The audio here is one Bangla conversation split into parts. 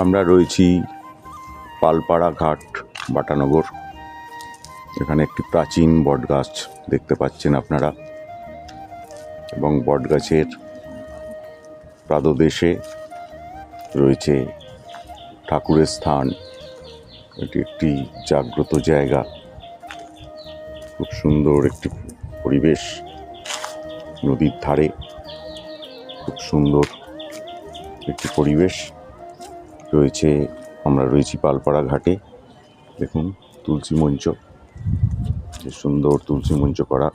আমরা রয়েছি পালপাড়া ঘাট, বাটানগর। এখানে একটি প্রাচীন বটগাছ দেখতে পাচ্ছেন আপনারা, এবং বটগাছের পাদদেশে রয়েছে ঠাকুরের স্থান। এটি একটি জাগ্রত জায়গা, খুব সুন্দর একটি পরিবেশ। নদীর ধারে খুব সুন্দর একটি পরিবেশ রয়েছে। আমরা রয়েছি পালপাড়া ঘাটে। দেখুন তুলসী মঞ্চ, যে সুন্দর তুলসী মঞ্চ করা,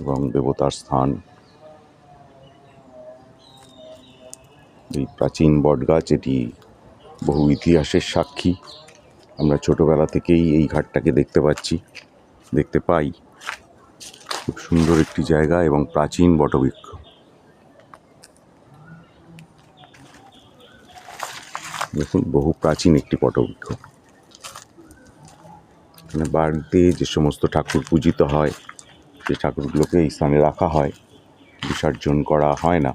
এবং দেবতার স্থান। এই প্রাচীন বটগাছ, এটি বহু ইতিহাসের সাক্ষী। আমরা ছোটবেলা থেকেই এই ঘাটটাকে দেখতে পাই। খুব সুন্দর একটি জায়গা এবং প্রাচীন বটবৃক্ষ। দেখুন, বহু প্রাচীন একটি বটবৃক্ষ। এখানে বাড়িতে যে সমস্ত ঠাকুর পূজিত হয়, সেই ঠাকুরগুলোকে এই স্থানে রাখা হয়, বিসর্জন করা হয় না।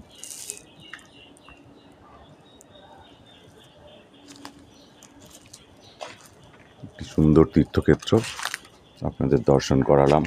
একটি সুন্দর তীর্থক্ষেত্র আপনাদের দর্শন করালাম।